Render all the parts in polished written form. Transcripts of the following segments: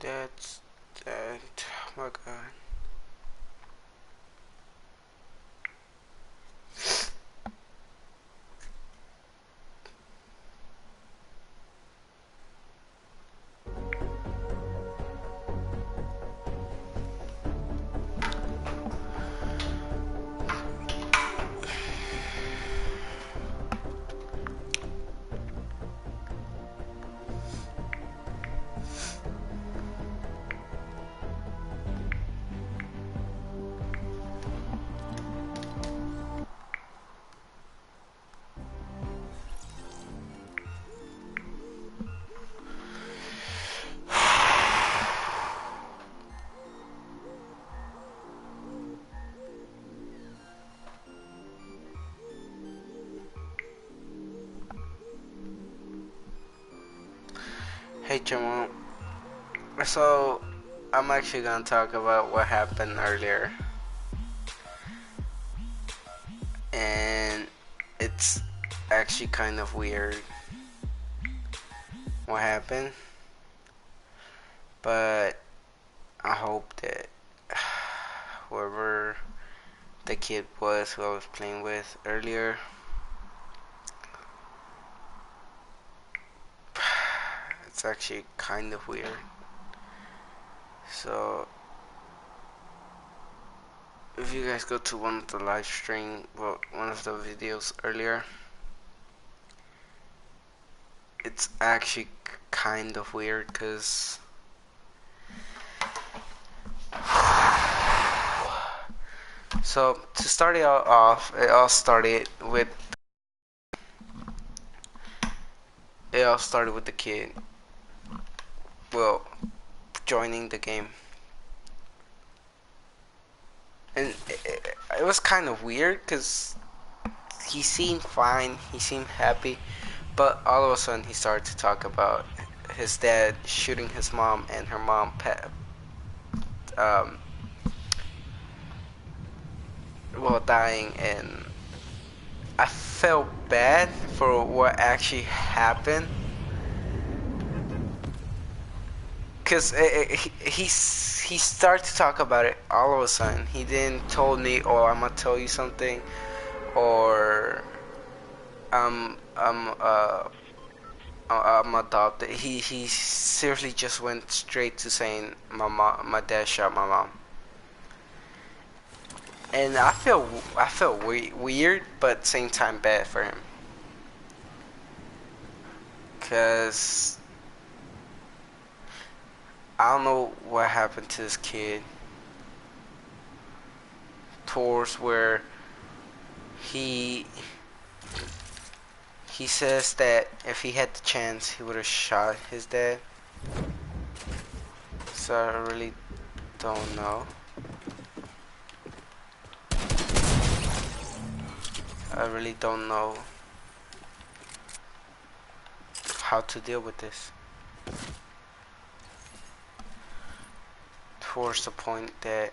That's that. Oh my god. Hey, Jamal. So, I'm actually gonna talk about what happened earlier, and it's actually kind of weird what happened, but I hope that whoever the kid was who I was playing with earlier, it's actually kind of weird. So, if you guys go to one of the live stream, well, one of the videos earlier, it's actually kind of weird because so to start it all off, it all started with the kid, well, joining the game, and it was kind of weird because he seemed fine, he seemed happy, but all of a sudden he started to talk about his dad shooting his mom and her mom um, dying, and I felt bad for what actually happened. Cause he started to talk about it all of a sudden. He didn't told me, "Oh, I'm gonna tell you something," or I'm I'm adopted. He seriously just went straight to saying my dad shot my mom, and I felt weird, but at the same time bad for him, cause I don't know what happened to this kid towards where he he says that if he had the chance he would have shot his dad. So I really don't know. I really don't know how to deal with this. Towards the point that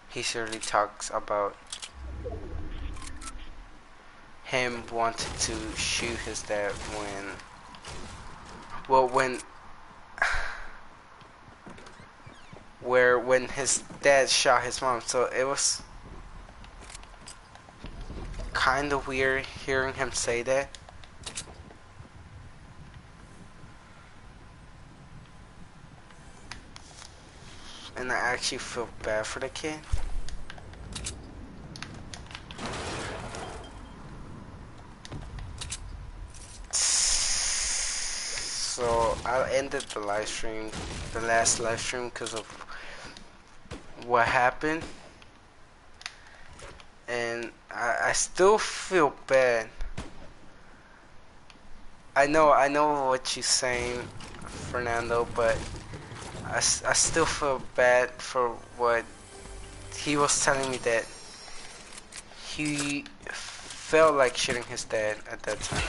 he certainly talks about him wanting to shoot his dad when when his dad shot his mom. So it was kind of weird hearing him say that. And I actually feel bad for the kid. So I ended the live stream, the last live stream, because of what happened, and I still feel bad. I know what you're saying, Fernando, but I still feel bad for what he was telling me, that he felt like shooting his dad at that time.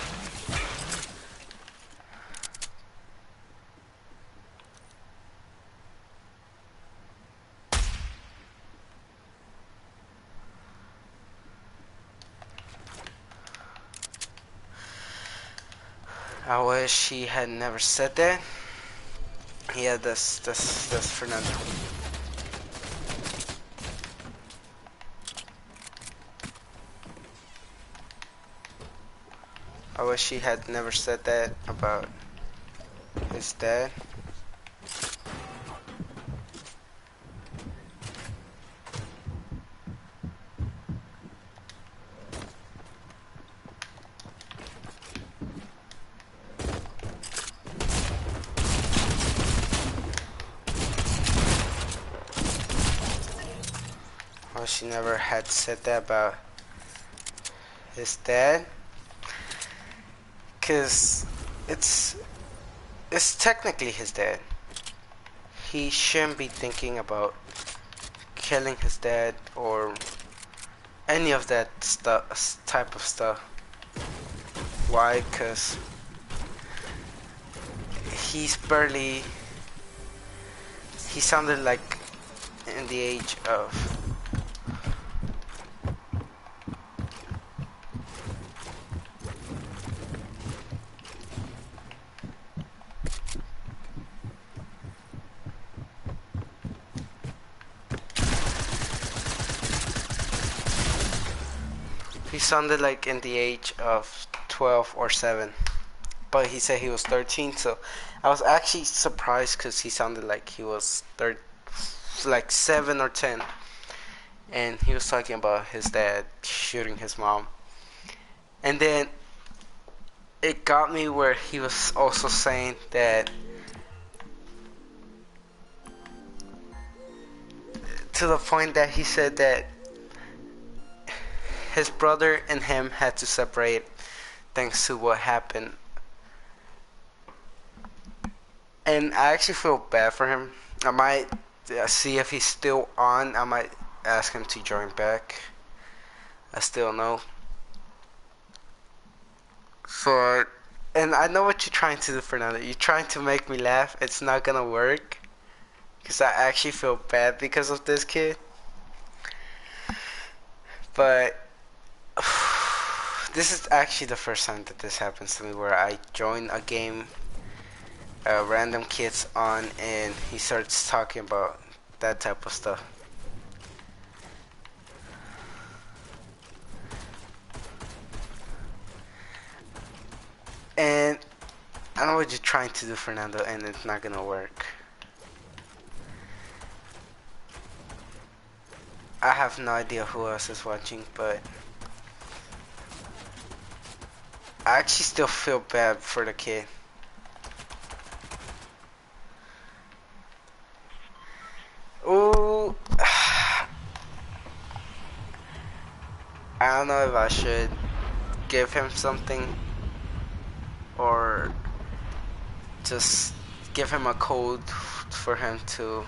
I wish he had never said that. Yeah, that's Fernando. I wish he had never said that about his dad. I wish he never had said that about his dad. Cause it's technically his dad. He shouldn't be thinking about killing his dad or any of that stuff, type of stuff. Why? Cause he's barely. He sounded like in the age of. He sounded like in the age of 12 or 7. But he said he was 13, so I was actually surprised because he sounded like he was like 7 or 10. And he was talking about his dad shooting his mom. And then it got me where he was also saying that to the point that he said that his brother and him had to separate thanks to what happened. And I actually feel bad for him. I might see if he's still on. I might ask him to join back. I still know. So, and I know what you're trying to do, Fernando. You're trying to make me laugh. It's not gonna work. Because I actually feel bad because of this kid. But this is actually the first time that this happens to me, where I join a game, random kids on, and he starts talking about that type of stuff. And I know what you're trying to do, Fernando, and it's not gonna work. I have no idea who else is watching, but I actually still feel bad for the kid. Ooh. I don't know if I should give him something or just give him a code for him to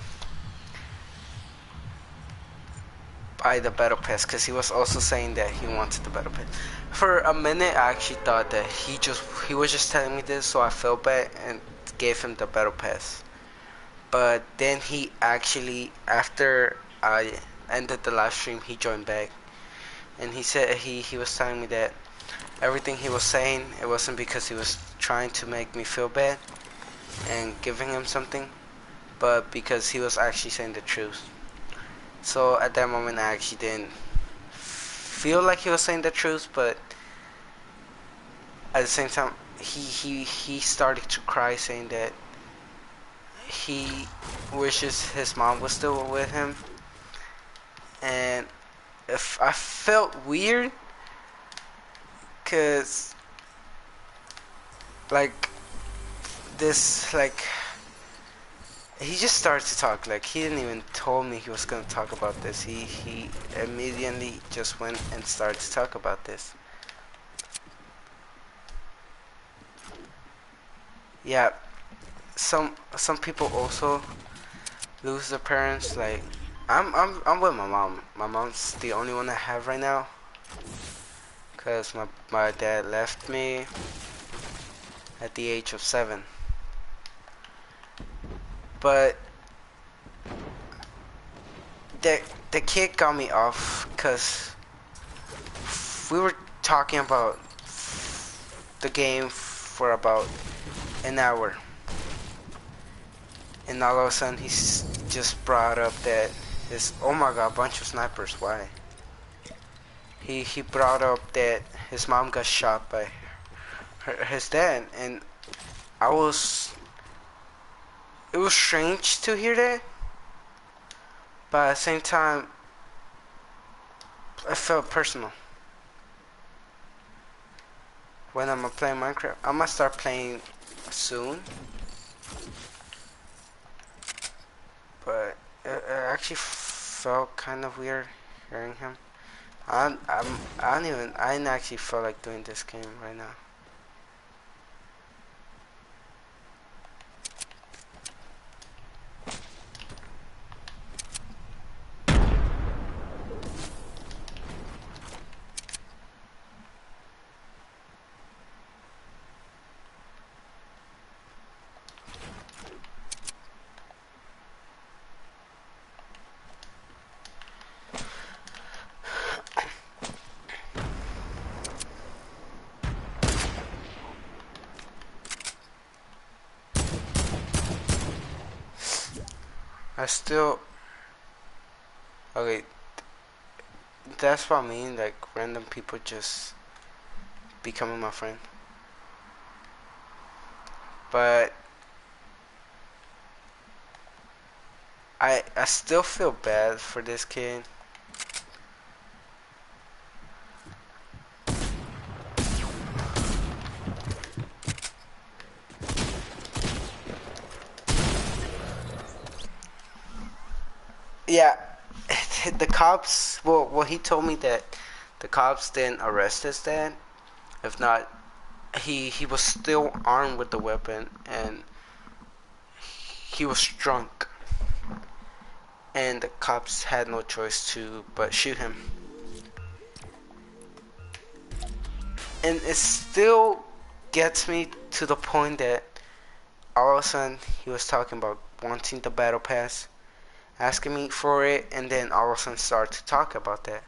buy the battle pass, because he was also saying that he wanted the battle pass. For a minute I actually thought that he was just telling me this, so I felt bad and gave him the battle pass. But then he actually, after I ended the live stream, he joined back, and he said he was telling me that everything he was saying, it wasn't because he was trying to make me feel bad and giving him something, but because he was actually saying the truth. So at that moment I actually didn't feel like he was saying the truth, but at the same time he started to cry, saying that he wishes his mom was still with him. And if I felt weird, cause like this, like he just started to talk, like he didn't even told me he was gonna talk about this. He immediately just went and started to talk about this. Yeah, some people also lose their parents. Like I'm with my mom. My mom's the only one I have right now, cause my dad left me at the age of 7. But the kid got me off, cause we were talking about the game for about an hour, and all of a sudden he's just brought up that his, oh my god, bunch of snipers. Why? He brought up that his mom got shot by his dad, and I was, it was strange to hear that, but at the same time it felt personal. When I'm playing Minecraft, I'm gonna start playing soon, but it actually felt kind of weird hearing him. I didn't actually feel like doing this game right now. I still, okay, that's what I mean, like random people just becoming my friend. But I still feel bad for this kid. Yeah, the cops, well, he told me that the cops didn't arrest his dad. If not, he was still armed with the weapon, and he was drunk, and the cops had no choice to but shoot him. And it still gets me to the point that all of a sudden he was talking about wanting the battle pass, asking me for it, and then all of a sudden started to talk about that.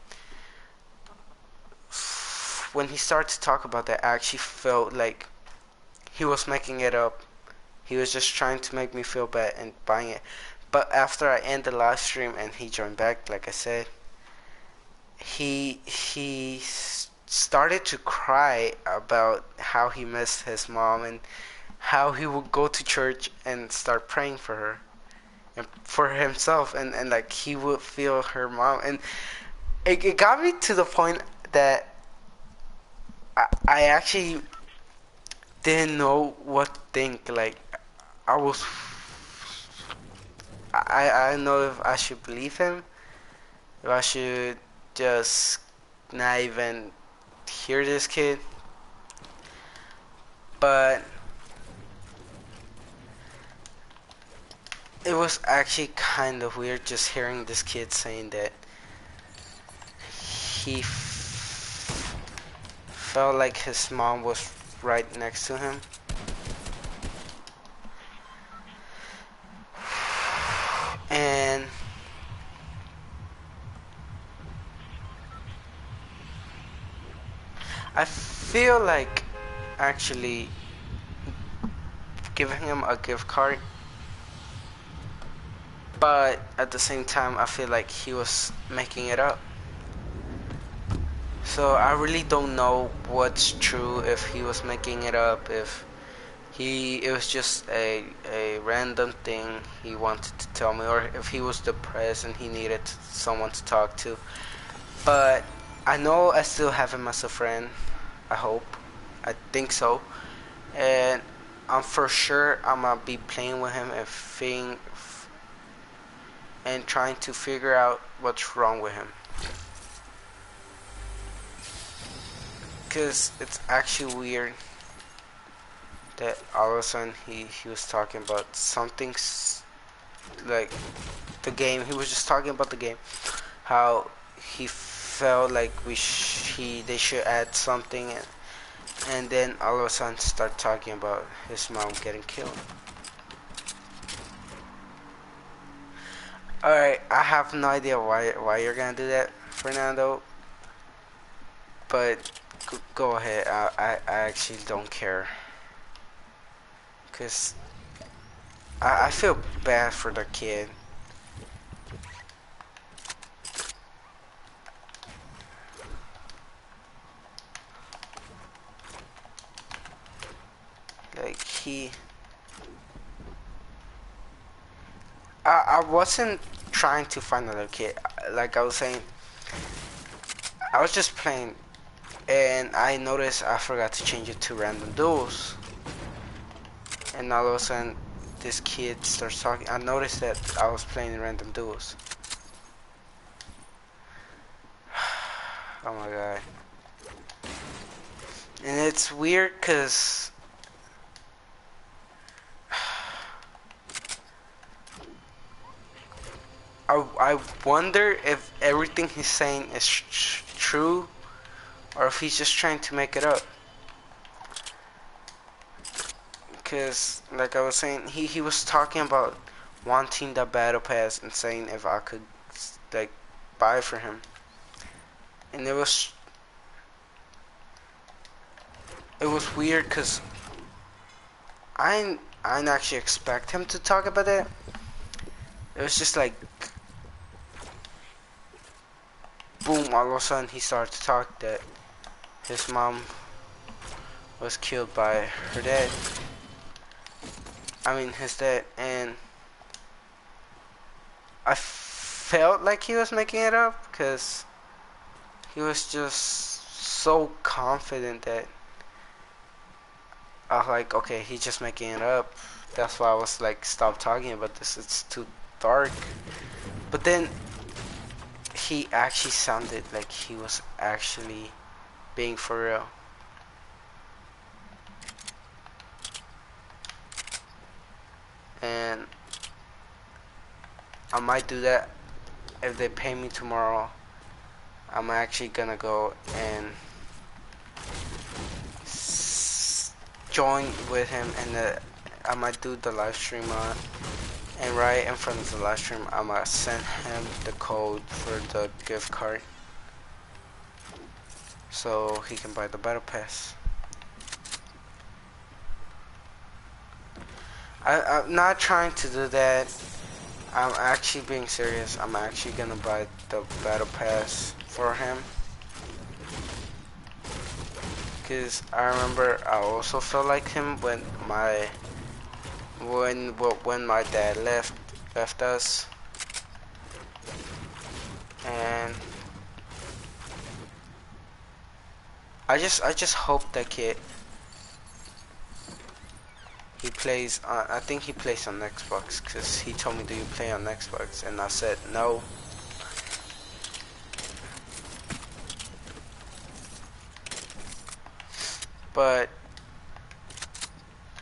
When he started to talk about that, I actually felt like he was making it up. He was just trying to make me feel bad and buying it. But after I end the live stream and he joined back, like I said, he started to cry about how he missed his mom and how he would go to church and start praying for her and for himself, and like he would feel her mom, and it got me to the point that I actually didn't know what to think. Like I was, I don't know if I should believe him, if I should just not even hear this kid. But it was actually kind of weird just hearing this kid saying that he felt like his mom was right next to him. And I feel like actually giving him a gift card, but at the same time I feel like he was making it up. So I really don't know what's true, if he was making it up, if it was just a random thing he wanted to tell me, or if he was depressed and he needed someone to talk to. But I know I still have him as a friend. I hope. I think so. And I'm for sure I'm gonna be playing with him and trying to figure out what's wrong with him. Because it's actually weird that all of a sudden he was talking about something like the game. He was just talking about the game, how he felt like they should add something, and then all of a sudden start talking about his mom getting killed. Alright, I have no idea why you're gonna do that, Fernando, but go ahead. I actually don't care. cause I feel bad for the kid. Like I wasn't trying to find another kid. Like I was saying, I was just playing, and I noticed I forgot to change it to random duels. And all of a sudden, this kid starts talking. I noticed that I was playing random duels. Oh my god. And it's weird because I wonder if everything he's saying is true or if he's just trying to make it up. Because, like I was saying, he was talking about wanting the battle pass and saying if I could, like, buy for him. And it was weird because I didn't actually expect him to talk about it. It was just like, boom, all of a sudden he started to talk that his mom was killed by her dad. I mean, his dad. And I felt like he was making it up because he was just so confident that I was like, okay, he's just making it up. That's why I was like, stop talking about this. It's too dark. But then he actually sounded like he was actually being for real. And I might do that if they pay me tomorrow. I'm actually gonna go and join with him, and I might do the live stream on. And right in front of the live stream, I'm gonna send him the code for the gift card so he can buy the battle pass. I'm not trying to do that. I'm actually being serious. I'm actually gonna buy the battle pass for him. Cause I remember I also felt like him when my dad left us, and I just hope that kid he plays. I think he plays on Xbox, cause he told me, "Do you play on Xbox?" And I said no. But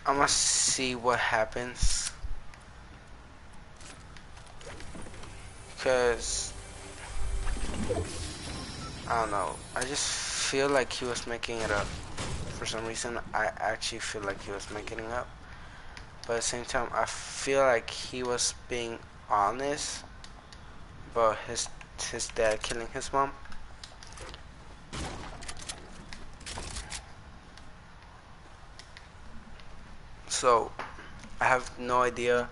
I'm gonna see what happens, cause I don't know. I just feel like he was making it up. For some reason, I actually feel like he was making it up. But at the same time, I feel like he was being honest about his dad killing his mom. So I have no idea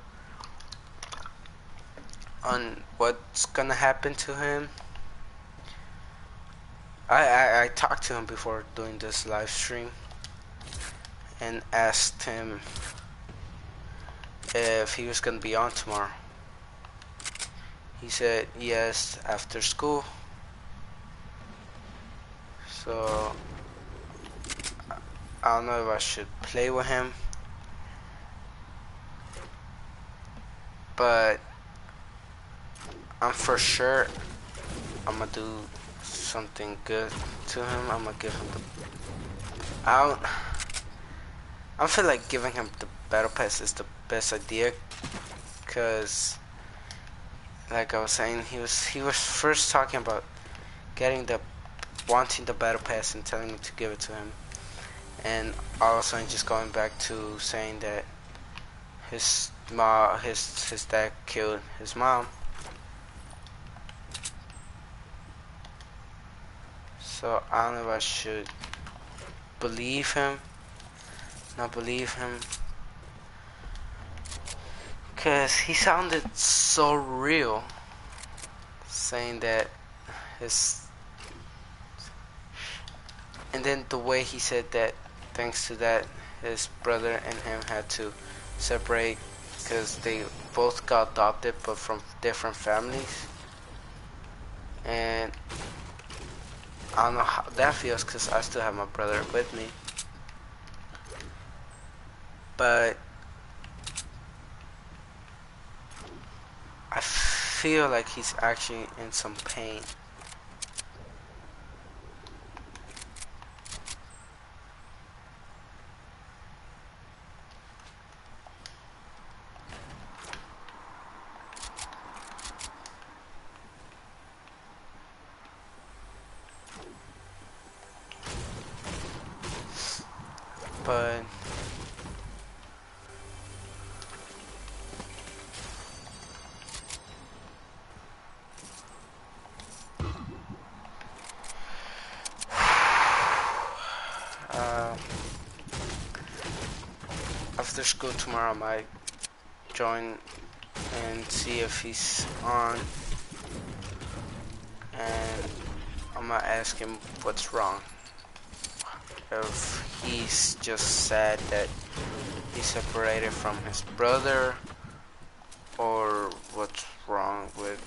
on what's gonna happen to him. I talked to him before doing this live stream and asked him if he was gonna be on tomorrow. He said yes after school. So I don't know if I should play with him, but I'm for sure I'm gonna do something good to him. I'm gonna give him I feel like giving him the battle pass is the best idea, cause like I was saying, he was first talking about wanting the battle pass and telling me to give it to him, and all of a sudden just going back to saying that his dad killed his mom. So I don't know if I should believe him, not believe him. Cause he sounded so real, saying that his, and then the way he said that, thanks to that, his brother and him had to separate because they both got adopted, but from different families. And I don't know how that feels because I still have my brother with me. But I feel like he's actually in some pain. But uh, after school tomorrow, I might join and see if he's on, and I might ask him what's wrong. If he's just sad that he's separated from his brother, or what's wrong with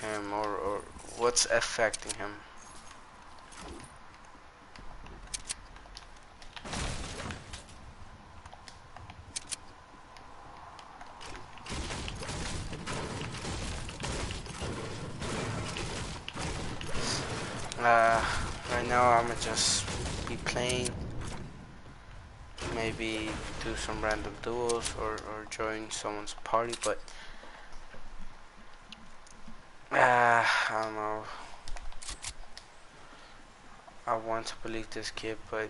him, or what's affecting him. Right now I'ma just be playing, maybe do some random duels or join someone's party, but I don't know. I want to believe this kid, but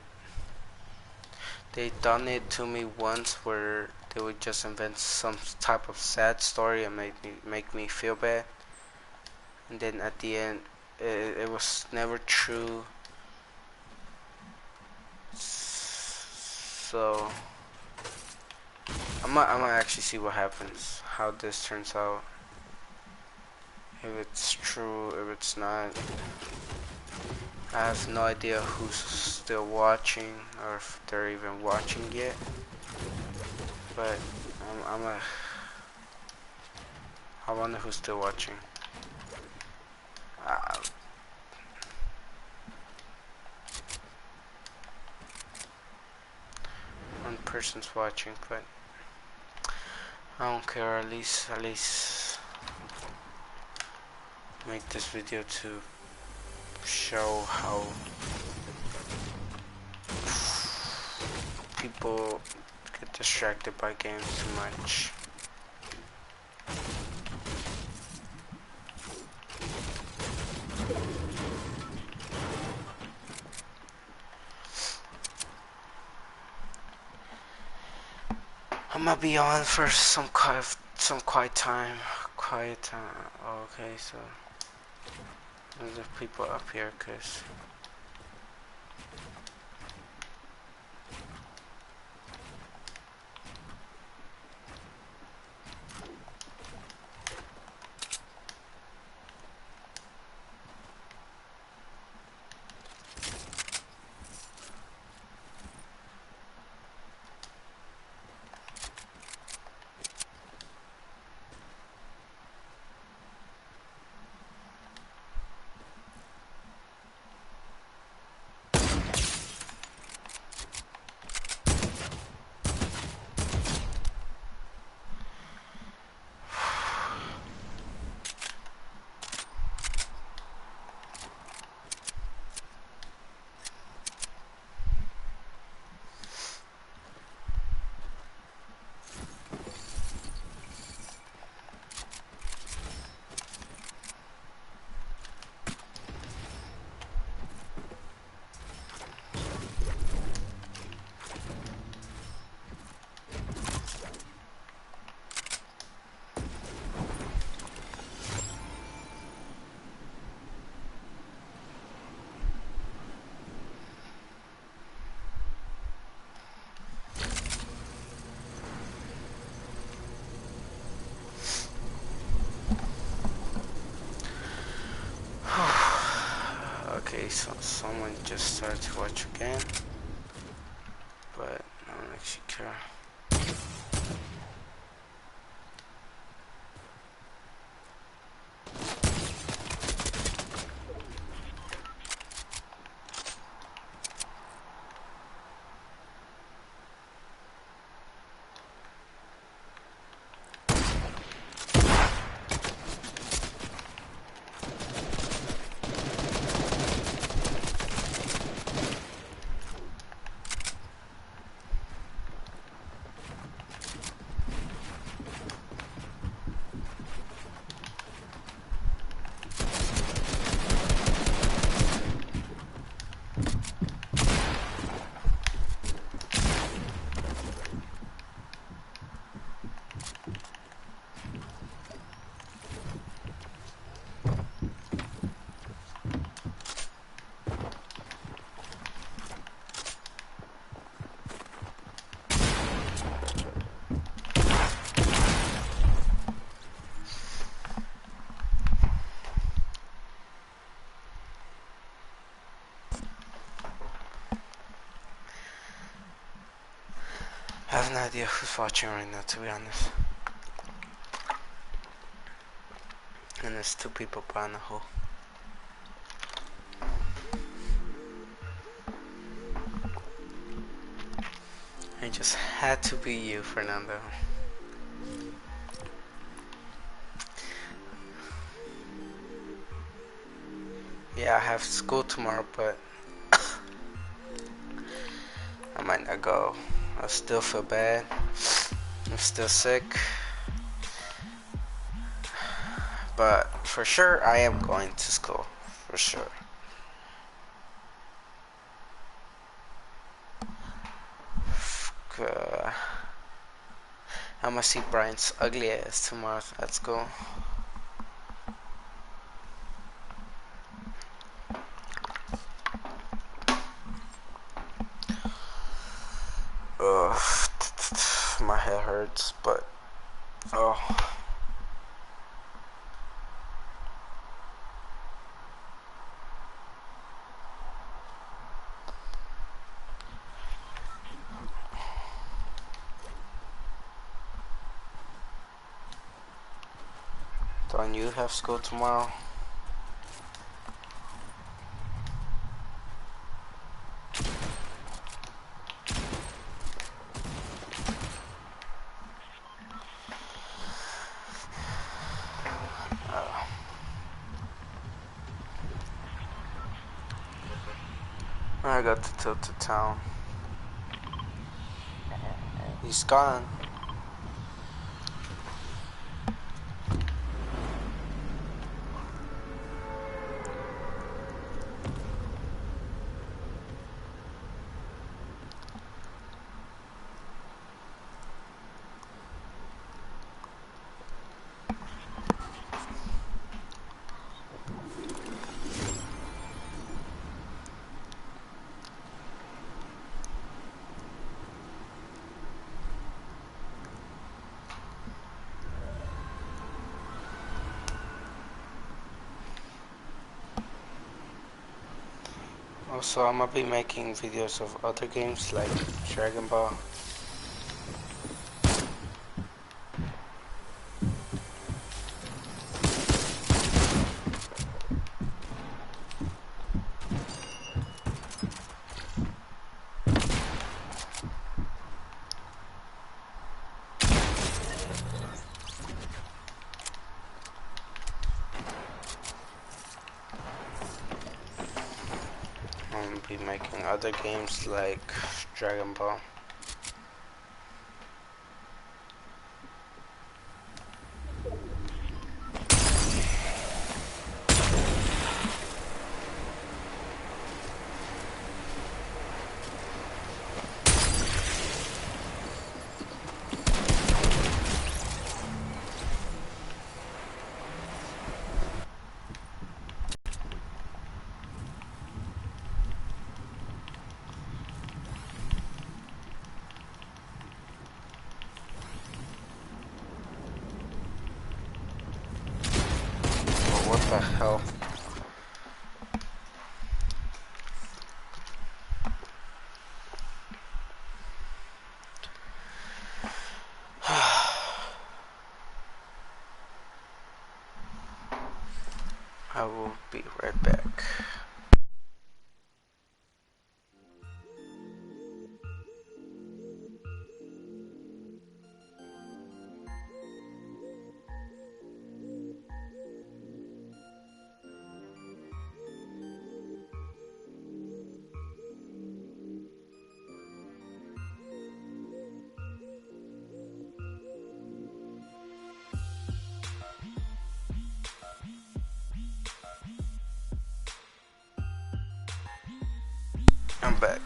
they done it to me once where they would just invent some type of sad story and make me feel bad, and then at the end it was never true. So I'm gonna actually see what happens, how this turns out. If it's true, if it's not. I have no idea who's still watching or if they're even watching yet. But I wonder who's still watching. Uh, One person's watching, but I don't care. At least make this video to show how people get distracted by games too much. I'm gonna be on for some quiet time. Quiet time. Okay, so there's people up here, cause so someone just started to watch again, but I don't actually care. I have no idea who's watching right now, to be honest. And there's 2 people behind the hole. It just had to be you, Fernando. Yeah, I have school tomorrow, but I might not go. I still feel bad. I'm still sick. But for sure, I am going to school. For sure. I'm gonna see Brian's ugly ass tomorrow at school. Ugh, my head hurts, but oh. Don't you have school tomorrow? I got to Tilted Town. He's gone. Also, I'm gonna be making videos of other games like Dragon Ball. I'm gonna be making other games like Dragon Ball. What the hell? I will be right back. I'm back.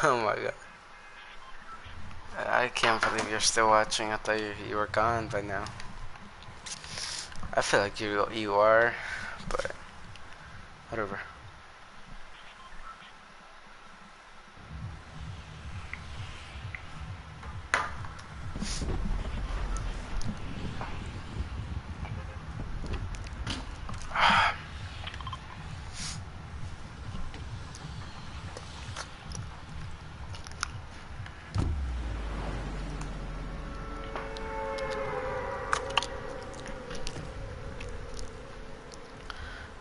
Oh my god. I can't believe you're still watching. I thought you were gone by now. I feel like you are, but whatever.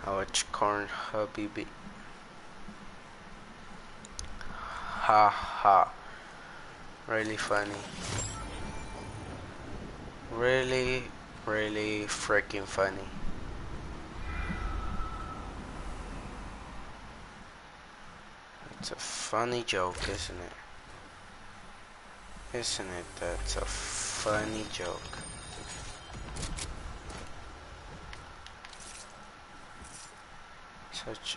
I watch Corn Habibi. Ha ha. Really funny. Really, really freaking funny. It's a funny joke, isn't it? Isn't it? That's a funny joke. Such.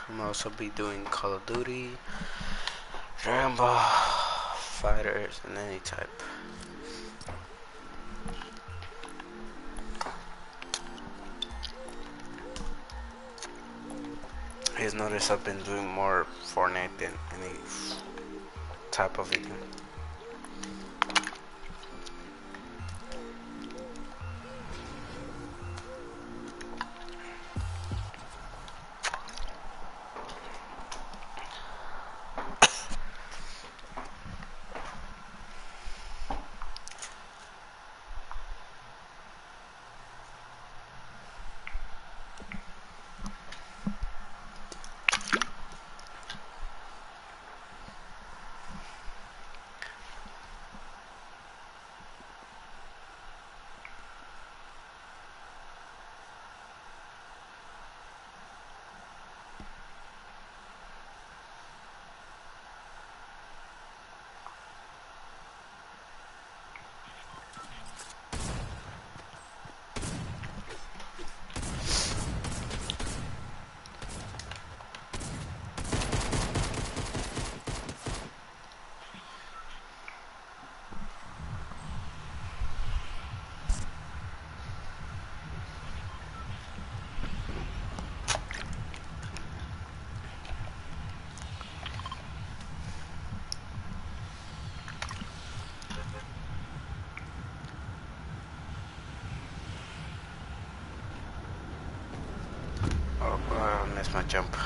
I'm also be doing Call of Duty, Dragon Ball, Fighters, and any type. He's noticed I've been doing more Fortnite than any type of video. missed my jump.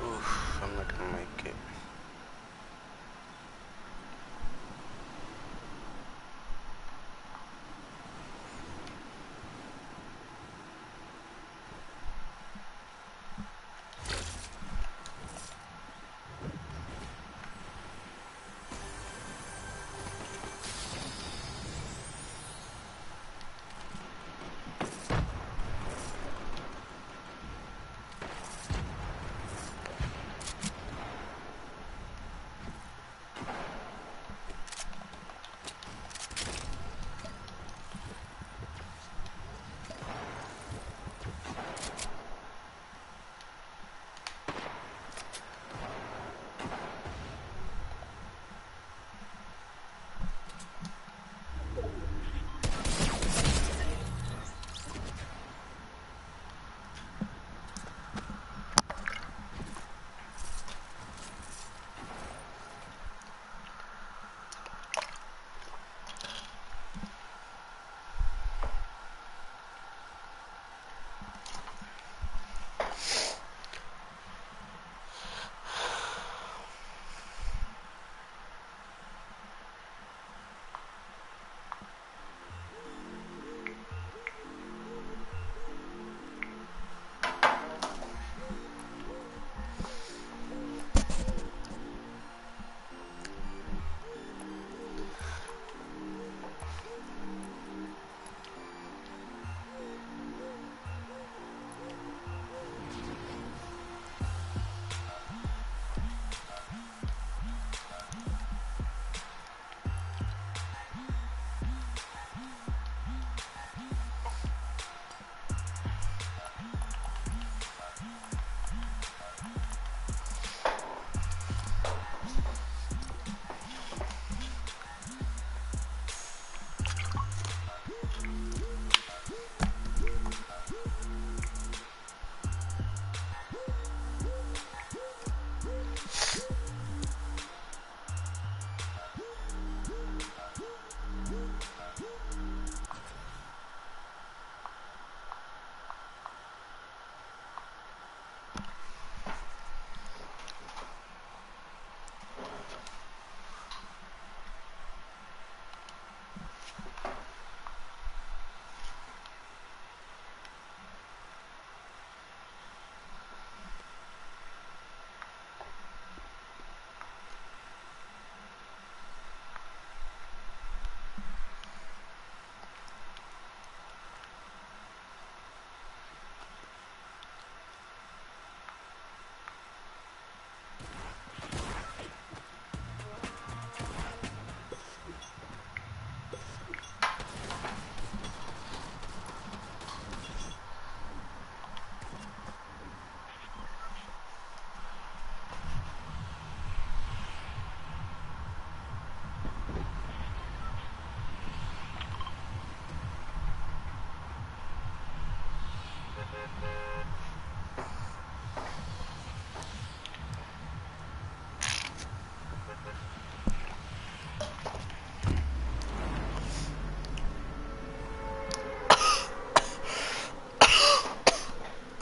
Oof, I'm not gonna make it.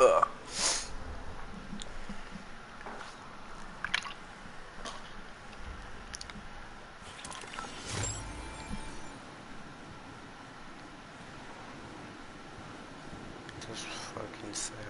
Ugh. That's fucking sad.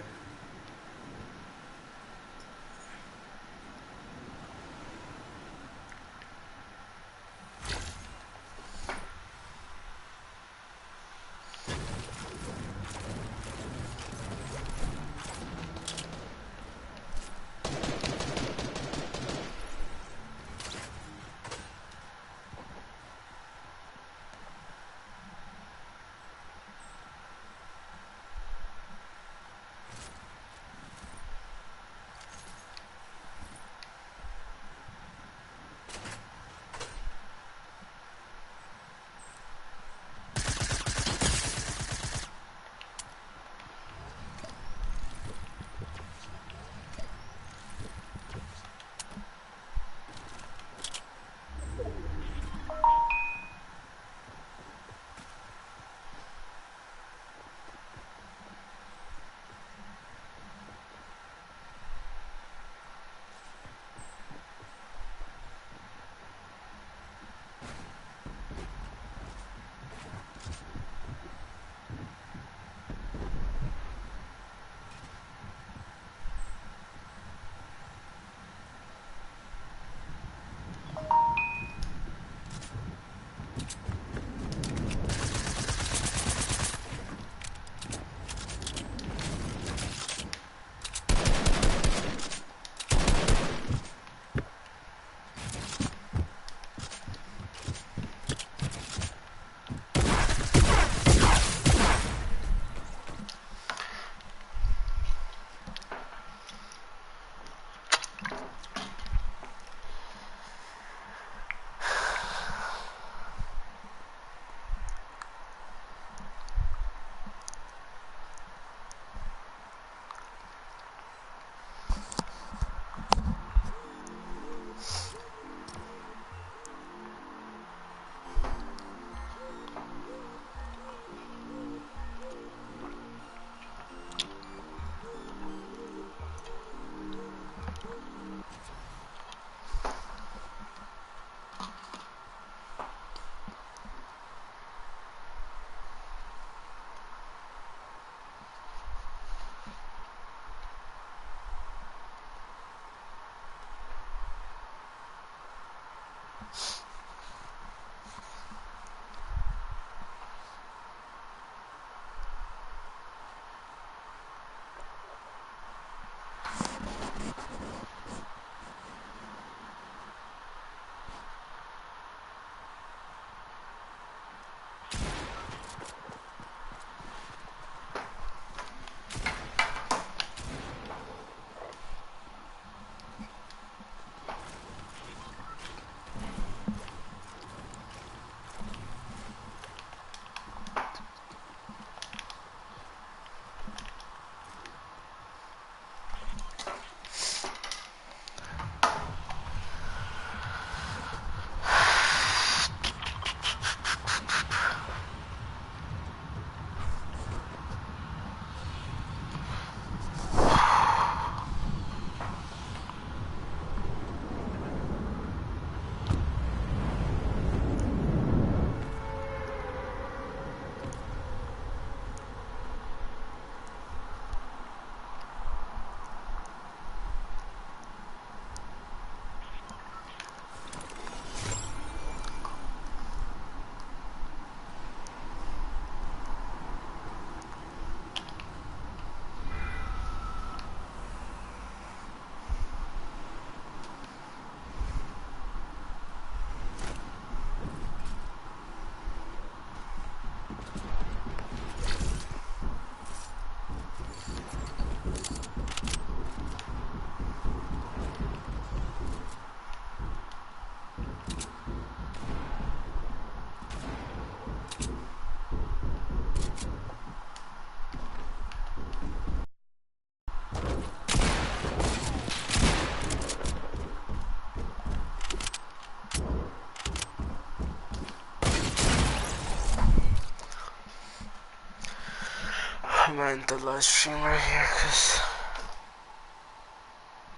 I'm gonna end the live stream right here because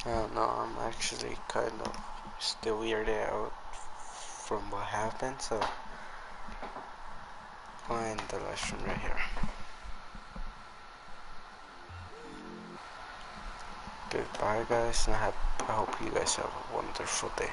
I don't know, I'm actually kind of still weirded out from what happened, so I'll end the live stream right here. Goodbye, guys, and I hope you guys have a wonderful day.